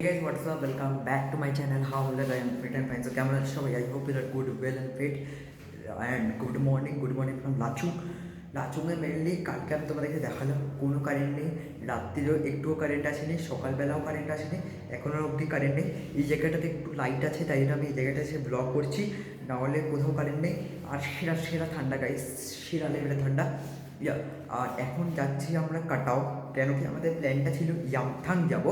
Hey guys, what's up? Welcome back to my channel. How well I am fit and fine. So camera show. I hope you are good, well and fit. And good morning from Lachung. লাচুংয়ে mainly কালকে আমি তোমাদেরকে দেখালাম কোনো current নেই, রাত্রিরেও একটুও current আসেনি, সকালবেলাও current আসেনি, এখনও অবধি কারেন্ট নেই। এই জায়গাটাতে একটু লাইট আছে, তাই জন্য আমি এই জায়গাটা এসে ব্লগ করছি, নাহলে কোথাও কারেন্ট নেই। আর সেরা সেরা ঠান্ডা গাইস, সেরা লেভেলে ঠান্ডা। আর এখন যাচ্ছি আমরা কাটাও, কেন কি আমাদের প্ল্যানটা ছিল ইয়ামথাং যাব,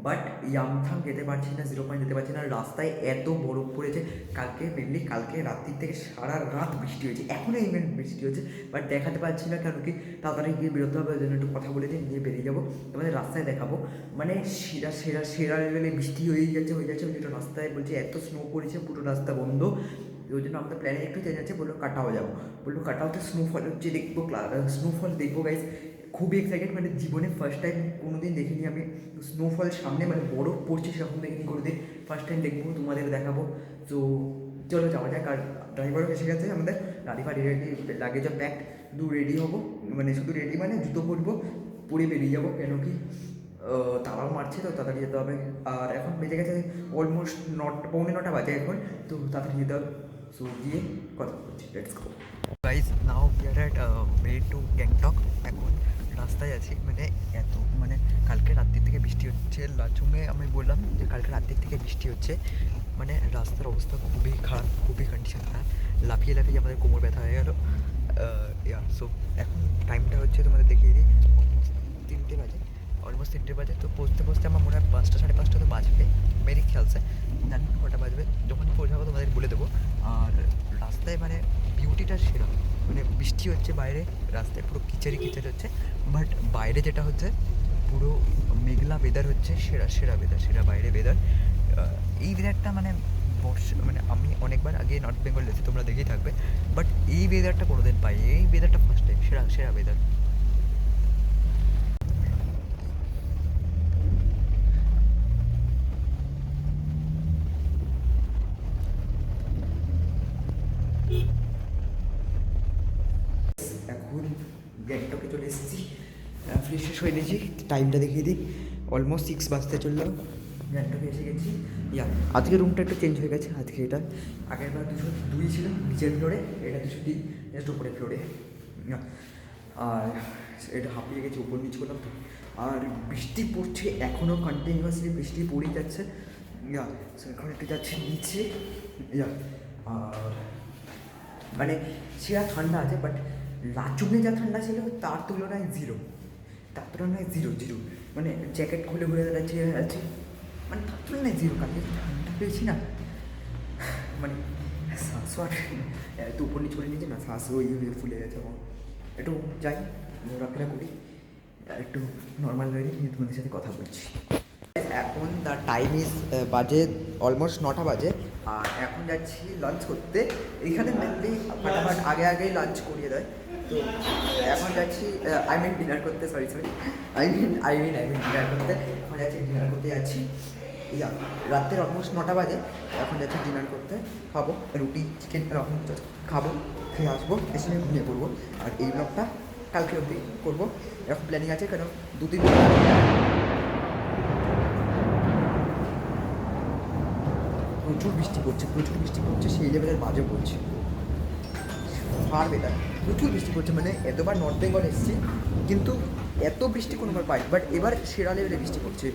বাট ইয়ামথাং যেতে পারছি না, 0 পয়েন্ট যেতে পারছি না, রাস্তায় এত বরফ পড়েছে। কালকে রাত্রির থেকে সারা রাত বৃষ্টি হয়েছে, এখনও ইভেন বৃষ্টি হচ্ছে, বাট দেখাতে পারছি না, কেন কি তাড়াতাড়ি গিয়ে বেরোতে হবে, ওই জন্য একটু কথা বলে দিয়ে নিয়ে বেরিয়ে যাবো, তোমাদের রাস্তায় দেখাবো। মানে সেরা সেরা সেরা লেভেলে বৃষ্টি হয়ে যাচ্ছে ওই জন্য রাস্তায় বলছে এত স্নো পড়েছে, পুরো রাস্তা বন্ধ। ওই জন্য আমাদের প্ল্যানে একটু চেঞ্জ আছে, বললো কাটাও যাবো, বললো কাটাওতে স্নোফল হচ্ছে, দেখবো স্নোফল দেখবো গাইস। খুবই এক্সাইটেড, মানে জীবনে ফার্স্ট টাইম, কোনো দিন দেখিনি আমি স্নোফল সামনে, মানে বরফ পড়ছে সেরকম দেখিনি কোনো দিন, ফার্স্ট টাইম দেখবো, তোমাদের দেখাবো। তো চলো যাওয়া যাক। আর ড্রাইভারও এসে গেছে আমাদের, গাড়ি ফাড়ি রেডি, লাগেজও প্যাকড, শুধু রেডি হবো, মানে শুধু রেডি মানে জুতো পরবো, পরে বেরিয়ে যাবো, কেন কি তারাও মারছে, তো তাড়াতাড়ি যেতে হবে। আর এখন বেজে গেছে অলমোস্ট 9:45 বাজে এখন, তো তাড়াতাড়ি যেতে হবে। সো গিয়ে কথা বলছি, let's go guys. Now we are at way to Gangtok. এখন রাস্তায় আছি, মানে এত মানে কালকে রাত্রির থেকে বৃষ্টি হচ্ছে লাচুংয়ে, আমি বললাম যে কালকে রাত্রির থেকে বৃষ্টি হচ্ছে, মানে রাস্তার অবস্থা খুবই খারাপ, খুবই কন্ডিশন খারাপ, লাফিয়ে লাফিয়ে আমাদের কোমর ব্যথা হয়ে গেল। সো এখন টাইমটা হচ্ছে তোমাদের দেখিয়ে দিই, অলমোস্ট 3টে বাজে। তো পৌঁছতে আমার মনে হয় 5টা 5:30 তো বাজবে, মেরি খেয়ালছে, জানি না কটা বাজবে, যখন পৌঁছাবো তোমাদের বলে দেবো। আর রাস্তায় মানে বিউটিটা সেরা, মানে বৃষ্টি হচ্ছে বাইরে, রাস্তায় পুরো কিচারি হচ্ছে, বাট বাইরে যেটা হচ্ছে পুরো মেঘলা ওয়েদার হচ্ছে, সেরা সেরা ওয়েদার, সেরা বাইরে ওয়েদার। এই ওয়েদারটা মানে মানে আমি অনেকবার আগে নর্থ বেঙ্গল গেছি, তোমরা দেখেই থাকবে, বাট এই ওয়েদারটা কোনোদিন পাই, এই ওয়েদারটা ফার্স্ট টাইম, সেরা সেরা ওয়েদার। এখন গ্যাংটকে চলে এসেছি, ফ্রেশ হয়ে নিয়েছি, টাইমটা দেখিয়ে দিই, অলমোস্ট 6 বাজতে চললো, গ্যাংটকে এসে গেছি। আজকে রুমটা একটু চেঞ্জ হয়ে গেছে, আজকে এটা আগের বার 202 ছিল নিচের ফ্লোরে, এটা 203 জাস্ট উপরে ফ্লোরে। আর এটা হাঁপিয়ে গেছে, উপর নিচ করলাম তো। আর বৃষ্টি পড়ছে এখনও, কন্টিনিউয়াসলি বৃষ্টি পড়েই যাচ্ছে। এখন একটু যাচ্ছে নিচে। আর মানে সেরা ঠান্ডা আছে, বাট লাচুংয়ে যা ঠান্ডা ছিল তার তুলনায় জিরো জিরো, মানে জ্যাকেট খুলে ঘুরে যাচ্ছে, মানে তার তুলনায় জিরো। কালকে ঠান্ডা পেয়েছি না, মানে শ্বাসও আর এত উপর নিচ করে নিয়েছে না, শ্বাসও ওই ফুলে গেছে। আমার একটু যাই, ঘোরাফেরা করি, একটু নর্মাল হয়ে নিয়ে তোমাদের সাথে কথা বলছি। এখন দ্য টাইম ইজ বাজে অলমোস্ট 9টা বাজে, আর এখন যাচ্ছি লাঞ্চ করতে। এইখানে মেনলি ফাটাফাট আগেই লাঞ্চ করিয়ে দেয়, তো এখন যাচ্ছি ডিনার করতে, সরি ডিনার করতে, এখন ডিনার করতে যাচ্ছি। রাত্রের অলমোস্ট 9টা বাজে, এখন যাচ্ছি ডিনার করতে, খাবো রুটি চিকেন এরকম খাবো, খেয়ে আসবো, এসে ঘুমিয়ে পড়বো। আর এই ব্লগটা কালকে অবধি করবো, এরকম প্ল্যানিং আছে, কারণ 2-3 দিন প্রচুর বৃষ্টি পড়ছে, সেই লেভেলের বাজে পড়ছে, আর বেটার প্রচুর বৃষ্টি পড়ছে, মানে এতবার নর্থ বেঙ্গল এসেছি কিন্তু এত বৃষ্টি কোনোবার পাই, বাট এবার সেরা লেভেলে বৃষ্টি পড়ছে।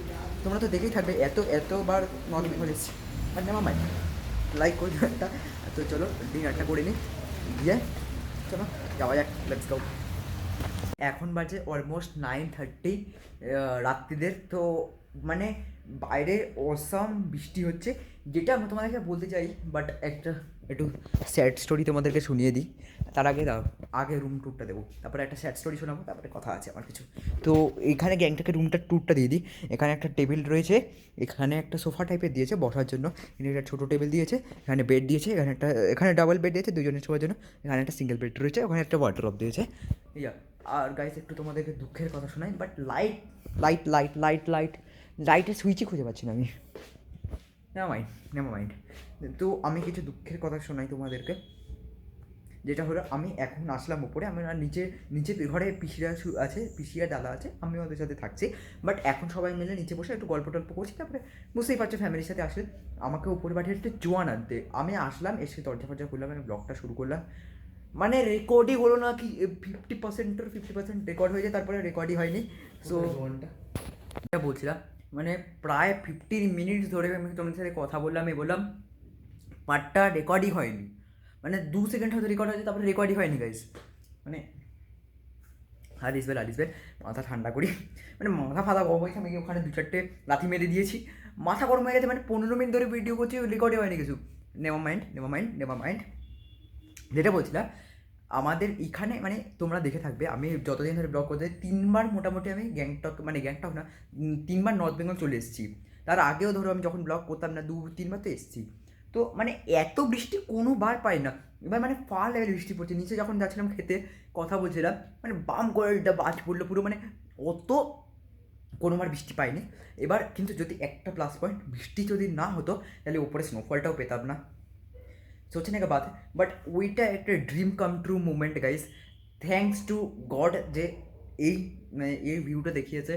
তোমরা তো দেখেই থাকবে, এতবার নর্থ বেঙ্গল এসেছি, আর নেওয়া মাই লাইক করি একটা। তো চলো ডিনারটা করে নিই, দিয়ে চলো যাওয়া যাক, লেটস গো। এখন বাজে অলমোস্ট 9:30 রাত্রিদের, তো মানে বাইরে অসাম বৃষ্টি হচ্ছে, যেটা আমি তোমাদেরকে বলতে চাই, বাট একটু স্যাড স্টোরি তোমাদেরকে শুনিয়ে দিই। তার আগে রুম ট্যুরটা দেবো, তারপরে একটা স্যাড স্টোরি শোনাবো, তারপরে কথা আছে আমার কিছু। তো এখানে গ্যাংটকে রুমটার ট্যুরটা দিয়ে দিই। এখানে একটা টেবিল রয়েছে, এখানে একটা সোফা টাইপের দিয়েছে বসার জন্য, এখানে একটা ছোটো টেবিল দিয়েছে, এখানে বেড দিয়েছে, এখানে ডাবল বেড দিয়েছে দুজনের শোয়ার জন্য, এখানে একটা সিঙ্গেল বেড রয়েছে, ওখানে একটা ওয়ার্ডরোব দিয়েছে। আর গাইস একটু তোমাদেরকে দুঃখের কথা শোনাই, বাট লাইটের সুইচই খুঁজে পাচ্ছি না আমি। Never mind. তো আমি কিছু দুঃখের কথা শোনাই তোমাদেরকে। যেটা হলো আমি এখন আসলাম উপরে, আমরা নিচে ঘরে পিসিরা আছে, পিসিরা দাদা আছে, আমি ওদের সাথে থাকছি। বাট এখন সবাই মিলে নিচে বসে একটু গল্প টল্প করছি। তারপরে বুঝতেই পারছো ফ্যামিলির সাথে আসলে আমাকে উপরে পাঠিয়ে একটু জোয়ান আনতে। আমি আসলাম, এসে দরজা ফরজা খুললাম, আমি ব্লগটা শুরু করলাম। মানে রেকর্ডই হলো না কি 50% রেকর্ড হয়ে যায়, তারপরে রেকর্ডই হয়নি। সো এটা বলছিলাম, মানে প্রায় 15 মিনিট ধরে আমি তোমাদের সাথে কথা বললাম, বললাম পার্টটা রেকর্ডই হয়নি। মানে 2 সেকেন্ড হয়তো রেকর্ড হয়েছে, তারপরে রেকর্ডই হয়নি গাইস। মানে হারিস বেল মাথা ঠান্ডা করি। মানে মাথা ফাথা গরম হয়েছে, আমি ওখানে 2-4টে লাথি মেরে দিয়েছি, মাথা গরম হয়ে গেছে। মানে 15 মিনিট ধরে ভিডিও করছি, রেকর্ডই হয়নি কিছু। Never mind. যেটা বলছিলাম, আমাদের এখানে মানে তোমরা দেখে থাকবে, আমি যতদিন ধরে ব্লগ করতে 3বার মোটামুটি আমি গ্যাংটক না 3বার নর্থ বেঙ্গল চলে এসেছি। তার আগেও ধরো আমি যখন ব্লগ করতাম না 2-3বার তো এসেছি। তো মানে এত বৃষ্টি কোনোবার পাই না। এবার মানে ফাল লেভেল বৃষ্টি পড়ছে। নিচে যখন যাচ্ছিলাম খেতে, কথা বলছিলাম, মানে বাম করে একটা বাজ পড়লো পুরো, মানে অত কোনোবার বৃষ্টি পাইনি। এবার কিন্তু যদি একটা প্লাস পয়েন্ট, বৃষ্টি যদি না হতো তাহলে উপরে স্নোফলটাও পেতাম না। सोचने का बात है, বাট ওইটা একটা dream come true movement guys. Thanks to God যে এই ভিউটা দেখিয়েছে।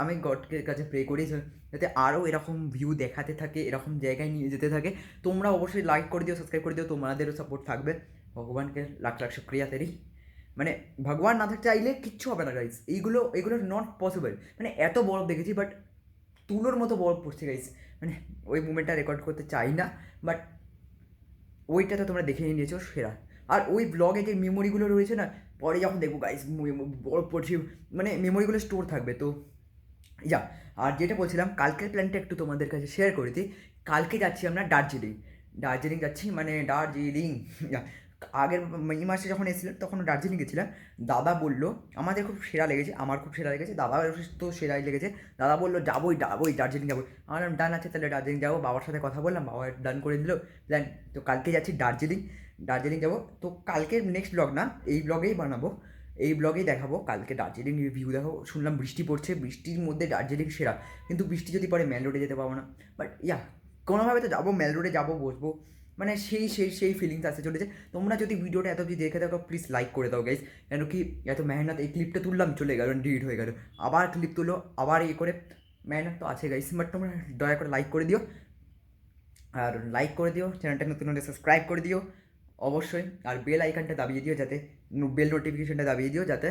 আমি গডকে কাছে প্রে করি যাতে আরও এরকম ভিউ দেখাতে থাকে, এরকম জায়গায় নিয়ে যেতে থাকে। তোমরা অবশ্যই লাইক করে দিও, সাবস্ক্রাইব করে দিও, তোমাদেরও সাপোর্ট থাকবে। ভগবানকে লাখ লাখ শুক্রিয়া তেরি। মানে ভগবান না থাকতে চাইলে কিচ্ছু হবে না গাইস। এইগুলো নট পসিবল। মানে এত বরফ দেখেছি, বাট তুলোর মতো বরফ পড়ছে গাইস। মানে ওই মুভমেন্টটা রেকর্ড করতে চাই না, বাট ওইটা তো তোমরা দেখে নিয়েছো সেরা। আর ওই ব্লগে যে মেমোরিগুলো রয়েছে না, পরে যখন দেখবো গাইস বড় পড়ছি, মানে মেমোরিগুলো স্টোর থাকবে। তো যা, আর যেটা বলছিলাম, কালকের প্ল্যানটা একটু তোমাদের কাছে শেয়ার করে দিই। কালকে যাচ্ছি আমরা দার্জিলিং যাচ্ছি, মানে দার্জিলিং। আগের মে মাসে যখন এসেছিলাম তখন দার্জিলিং গেছিলাম। দাদা বললো, আমাদের খুব সেরা লেগেছে, আমার খুব সেরা লেগেছে, দাদা তো সেরাই লেগেছে। দাদা বললো যাবোই দার্জিলিং যাবোই। আমার ডান আছে, তাহলে দার্জিলিং যাবো। বাবার সাথে কথা বললাম, বাবা ডান করে দিল প্ল্যান। তো কালকে যাচ্ছি দার্জিলিং যাবো। তো কালকের নেক্সট ব্লগ না, এই ব্লগেই বানাবো, এই ব্লগেই দেখাবো কালকে দার্জিলিং ভিউ দেখাবো। শুনলাম বৃষ্টি পড়ছে, বৃষ্টির মধ্যে দার্জিলিং সেরা। কিন্তু বৃষ্টি যদি পরে মেল রোডে যেতে পারবো না, বাট কোনোভাবে তো যাবো, মেল রোডে যাবো, বসবো। মানে সেই ফিলিংস আসতে চলেছে। তোমরা যদি ভিডিওটা এত অবধি দেখে থাকো, প্লিজ লাইক করে দাও গাইজ। কেন কি এত মেহনত, এই ক্লিপটা তুললাম চলে গেল, ডিলিট হয়ে গেল, আবার ক্লিপ তুলো, আবার করে মেহনত তো আছে গাইজ। বাট তোমরা দয়া করে লাইক করে দিও, আর লাইক করে দিও, চ্যানেলটা নতুন হলে সাবস্ক্রাইব করে দিও অবশ্যই। আর বেল আইকনটা দাবিয়ে দিও, যাতে বেল নোটিফিকেশনটা দাবিয়ে দিও, যাতে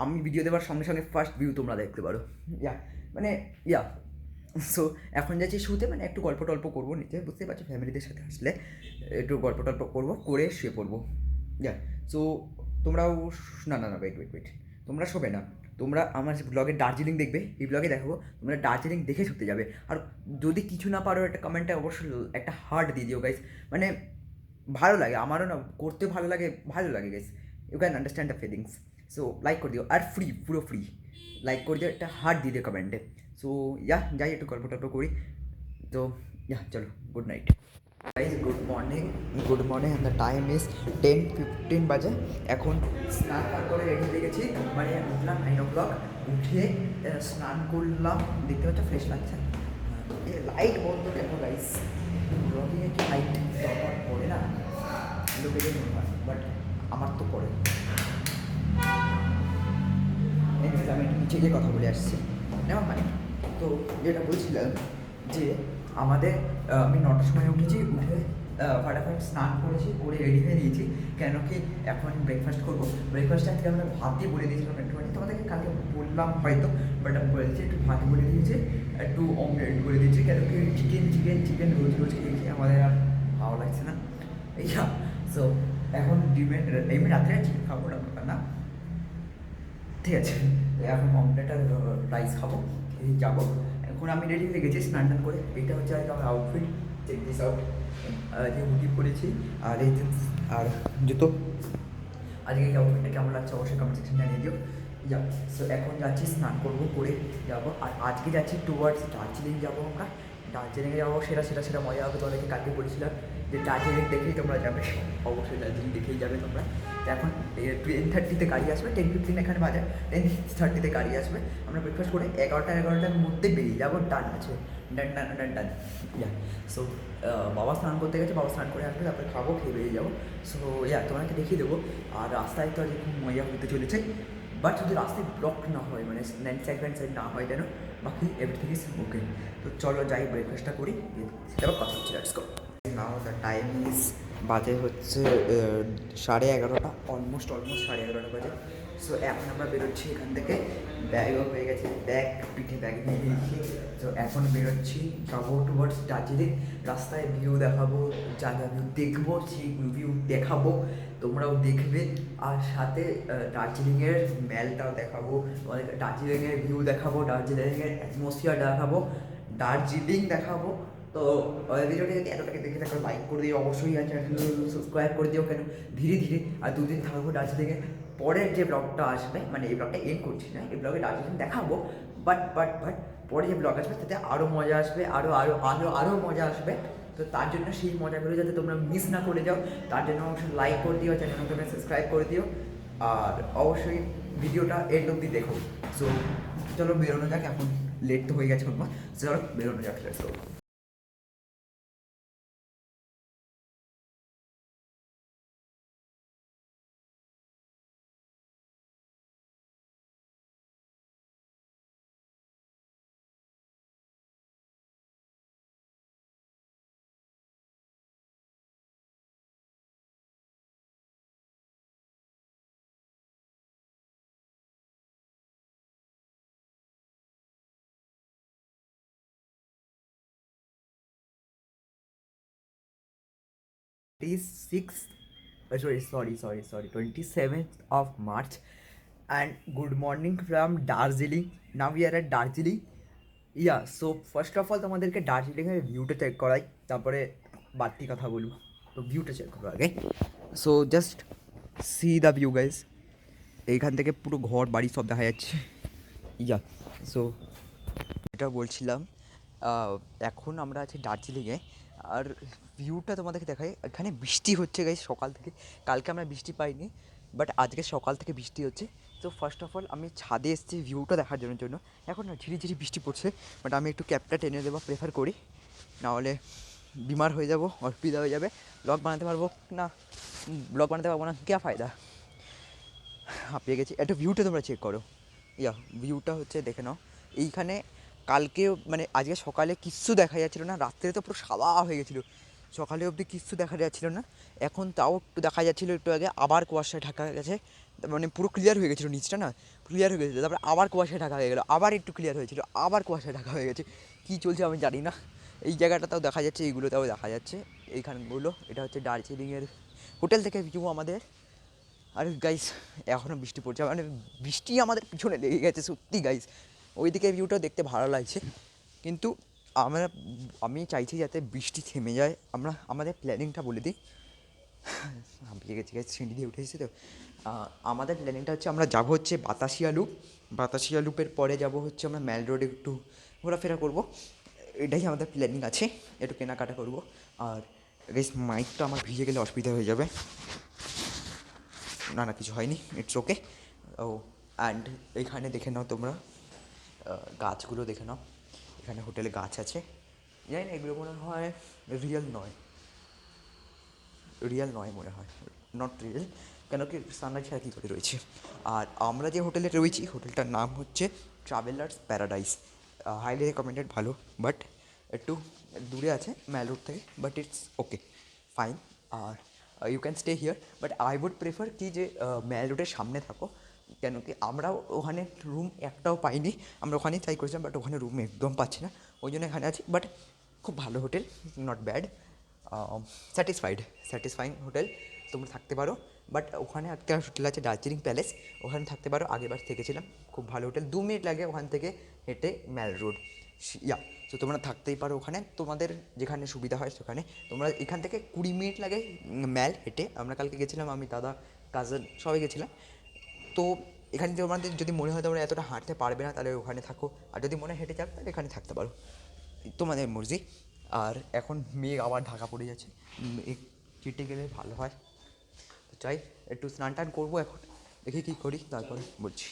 আমি ভিডিও দেওয়ার সঙ্গে সঙ্গে ফার্স্ট ভিউ তোমরা দেখতে পারো। সো এখন যাচ্ছি শুতে, মানে একটু গল্প টল্প করবো নিচে, বুঝতেই পারছো ফ্যামিলিদের সাথে আসলে একটু গল্প টল্প করবো, করে শুয়ে পড়বো। সো তোমরাও না ওয়েট, তোমরা শোবে না, তোমরা আমার ব্লগে দার্জিলিং দেখবে, এই ব্লগে দেখাবো, তোমরা দার্জিলিং দেখে শুতে যাবে। আর যদি কিছু না পারো, একটা কমেন্টে অবশ্যই একটা হার্ট দিয়ে দিও গাইস। মানে ভালো লাগে, আমারও না করতে ভালো লাগে guys. You can understand the feelings. So like করে দিও, আর পুরো ফ্রি লাইক করে দিও, একটা হার্ট দিয়ে দিও কমেন্টে। সো যাই একটু গল্প টল্প করি। তো চলো, good night guys, good morning and the time is 10:15 বাজে। এখন স্নান করে রেডি হয়ে গেছি, মানে উঠলাম 9 o'clock, উঠে স্নান করলাম, দেখতে পাচ্ছ ফ্রেশ লাগছে। লাইট বন্ধ কেন গাইজ? ব্লগিংয়ে কি লাইট দরকার পড়ে না? লোকেদের মনে হয়, বাট আমার তো পড়ে। আমি একটু নিচে গিয়ে কথা বলে আসছি, নেওয়া মানে। তো যেটা বলছিলাম যে আমাদের আমি 9টার সময় উঠেছি, উঠে ফাটাফাট স্নান করেছি, করে রেডি হয়ে দিয়েছি। কেন কি এখন ব্রেকফাস্ট করবো। ব্রেকফাস্টে আজকে আমরা ভাতই বলে দিয়েছিলাম একটুখানি, তোমাদেরকে কালকে বললাম হয়তো, বাট আমি বলেছি একটু ভাত বলে দিয়েছি, একটু অমলেট করে দিয়েছি। কেন কি চিকেন রোজ খেয়েছি, আমাদের আর ভালো লাগছে না। সো এখন এমনি রাত্রে চিকেন খাবো না, ঠিক আছে। এখন অমলেট আর রাইস খাবো, যাবো। এখন আমি রেডি হয়ে গেছি স্নান টান করে। এটা হচ্ছে আজকে আমার আউটফিট, চেক দিস আউট। যে হুডি পরেছি আর এই জিন্স আর জুতো। আজকে এই আউটফিটটা কেমন লাগছে অবশ্যই কমেন্ট সেকশন জানিয়ে দিও। সো এখন যাচ্ছি, স্নান করবো, করে যাবো। আর আজকে যাচ্ছি টুয়ার্ডস দার্জিলিং যাবো আমরা। দার্জিলিংয়ে যাবো, সেরা মজা হবে। তোমাদেরকে কালকে বলেছিলাম যে দার্জিলিং দেখেই তোমরা যাবে, অবশ্যই দার্জিলিং দেখেই যাবে তোমরা। তো এখন 10:30 গাড়ি আসবে, 10:15 এখানে বাজে, 10:30 গাড়ি আসবে। আমরা ব্রেকফাস্ট করে 11টার মধ্যে বেরিয়ে যাবো, ডান আছে, ডান ডান ডান ডান। ইয়া সো বাবা স্নান করতে গেছে, বাবা স্নান করে আসবে, তারপরে খাবো, খেয়ে বেরিয়ে যাবো। সো তোমাকে দেখিয়ে দেবো। আর রাস্তায় তো আজকে খুব মজা হতে চলেছে, বাট যদি রাস্তায় ব্লক না হয়, মানে সাইড না হয় যেন, বাকি এভরিথিং ইজ ওকে। তো চলো যাই, ব্রেকফাস্টটা করি, সেটা কথা হচ্ছে, let's go. Now the time is, বাজে হচ্ছে 11:30, অলমোস্ট 11:30 বাজে। সো এখন আমরা বেরোচ্ছি এখান থেকে, ব্যাগও হয়ে গেছে, ব্যাগ পিঠে ব্যাগ নিয়ে নিয়েছি। তো এখন বেরোচ্ছি, যাবো টুয়ার্ডস দার্জিলিং। রাস্তায় ভিউ দেখাবো, যা যা ভিউ দেখবো সেই ভিউ দেখাবো, তোমরাও দেখবে। আর সাথে দার্জিলিংয়ের ম্যালটাও দেখাবো, তোমাদের দার্জিলিংয়ের ভিউ দেখাবো, দার্জিলিংয়ের অ্যাটমসফিয়ার দেখাবো, দার্জিলিং দেখাবো। তো ভিডিওটা যদি এতটাকে দেখে থাকো, লাইক করে দিও অবশ্যই, আর চ্যানেল সাবস্ক্রাইব করে দিও। কেন ধীরে ধীরে আর 2 দিন থাকবো দার্জিলিংয়ে। পরের যে ব্লগটা আসবে, মানে এই ব্লগটা এন্ড করছি না, এই ব্লগে দার্জিলিং দেখাবো, বাট পরে যে ব্লগ আসবে তাতে আরও মজা আসবে, আরও মজা আসবে। তো তার জন্য সেই মজাগুলো যাতে তোমরা মিস না করে যাও, তার জন্য অবশ্যই লাইক করে দিও, চ্যানেলকে তোমরা সাবস্ক্রাইব করে দিও, আর অবশ্যই ভিডিওটা এন্ড অব্দি দেখো। সো চলো বেরোনো যাক, এখন লেট তো হয়ে গেছে আমার, চলো বেরোনো যাক, let's go. Sorry, 27th of March, and good morning from Darjeeling. Now we are at Darjeeling. So first of all তোমাদেরকে দার্জিলিংয়ের ভিউটা চেক করাই, তারপরে বাড়তি কথা বলবো। তো ভিউটা চেক করো আগে। So just see the view guys, এইখান থেকে পুরো ঘর বাড়ি সব দেখা যাচ্ছে। সো এটা বলছিলাম, এখন আমরা আছি দার্জিলিংয়ে, আর ভিউটা তোমাদেরকে দেখাই। এখানে বৃষ্টি হচ্ছে গাইস সকাল থেকে, কালকে আমরা বৃষ্টি পাইনি, বাট আজকে সকাল থেকে বৃষ্টি হচ্ছে। তো ফার্স্ট অফ অল আমি ছাদে এসেছি ভিউটা দেখার জন্য। এখন না ঝিরিঝিরি বৃষ্টি পড়ছে, বাট আমি একটু ক্যাবটা টেনে দেওয়া প্রেফার করি, নাহলে বিমার হয়ে যাব, অসুবিধা হয়ে যাবে, ব্লগ বানাতে পারবো না, ব্লগ বানাতে পারবো না, কে ফায়দা। হাঁপিয়ে গেছি। একটা ভিউটা তোমরা চেক করো, ভিউটা হচ্ছে দেখে নাও। এইখানে কালকেও, মানে আজকে সকালে কিচ্ছু দেখা যাচ্ছিলো না, রাত্রে তো পুরো সাদা হয়ে গেছিলো, সকালে অবধি কিচ্ছু দেখা যাচ্ছিলো না। এখন তাও একটু দেখা যাচ্ছিলো, একটু আগে আবার কুয়াশায় ঢাকা গেছে, মানে পুরো ক্লিয়ার হয়ে গেছিলো, নিচটা না ক্লিয়ার হয়ে গেছিলো, তারপরে আবার কুয়াশায় ঢাকা হয়ে গেলো, আবার একটু ক্লিয়ার হয়েছিলো, আবার কুয়াশায় ঢাকা হয়ে গেছে। কী চলছে আমি জানি না। এই জায়গাটাতেও দেখা যাচ্ছে, এইগুলোতেও দেখা যাচ্ছে, এইখানগুলো। এটা হচ্ছে দার্জিলিংয়ের হোটেল থেকে ভিউ আমাদের। আর গাইস এখনও বৃষ্টি পড়ছে, মানে বৃষ্টি আমাদের পিছনে লেগে গেছে সত্যি গাইস। ওইদিকে ভিউটাও দেখতে ভালো লাগছে, কিন্তু আমি চাইছি যাতে বৃষ্টি থেমে যায়। আমাদের প্ল্যানিংটা বলে দিই, হাঁপিয়ে গেছি গাইস, সিঁড়ি দিয়ে উঠে এসেছি তো। আমাদের প্ল্যানিংটা হচ্ছে, আমরা যাবো হচ্ছে বাতাসিয়া লুপের পরে যাব হচ্ছে আমরা ম্যাল রোডে একটু ঘোরাফেরা করবো, এটাই আমাদের প্ল্যানিং আছে। একটু কেনাকাটা করবো। আর গাইস মাইকটা আমার ভিজে গেলে অসুবিধা হয়ে যাবে। না কিছু হয়নি, ইটস ওকে। অ্যান্ড এইখানে দেখে নাও তোমরা, গাছগুলো দেখে নাও, এখানে হোটেলে গাছ আছে। জানি না এগুলো মনে হয় রিয়েল নয় মনে হয়, নট রিয়েল, কেন কি সানলাইট ছাড়া কী করে রয়েছে। আর আমরা যে হোটেলে রয়েছি, হোটেলটার নাম হচ্ছে ট্রাভেলার্স প্যারাডাইস, হাইলি রেকমেন্ডেড, ভালো, বাট একটু দূরে আছে ম্যাল রোড থেকে, বাট ইটস ওকে, ফাইন। আর you can stay here, but I would prefer কি যে ম্যাল রোডের সামনে থাকো, কেন কি আমরাও ওখানে রুম একটাও পাইনি, আমরা ওখানেই ট্রাই করেছিলাম, বাট ওখানে রুম একদম পাচ্ছি না, ওই জন্য এখানে আছি। বাট খুব ভালো hotel, not bad, satisfying hotel, তোমরা থাকতে পারো। বাট ওখানে একটা হোটেল আছে দার্জিলিং প্যালেস, ওখানে থাকতে পারো, আগেরবার থেকেছিলাম, খুব ভালো হোটেল, 2 মিনিট লাগে ওখান থেকে হেঁটে ম্যাল রোড। তো তোমরা থাকতেই পারো ওখানে, তোমাদের যেখানে সুবিধা হয় সেখানে। তোমরা এখান থেকে 20 মিনিট লাগে ম্যাল হেঁটে, আমরা কালকে গেছিলাম, আমি, দাদা, কাজিন সবাই গেছিলাম। তো এখানে তোমাদের যদি মনে হয় তোমরা এতটা হাঁটতে পারবে না, তাহলে ওখানে থাকো, আর যদি মনে হয় হেঁটে যাক, তাহলে এখানে থাকতে পারো, তোমাদের মর্জি। আর এখন মেঘ আবার ঢাকা পড়ে যাচ্ছে, মেঘ কেটে গেলে ভালো হয়। তো যাই একটু স্নান টান করবো এখন, দেখি কী করি তারপর বলছি।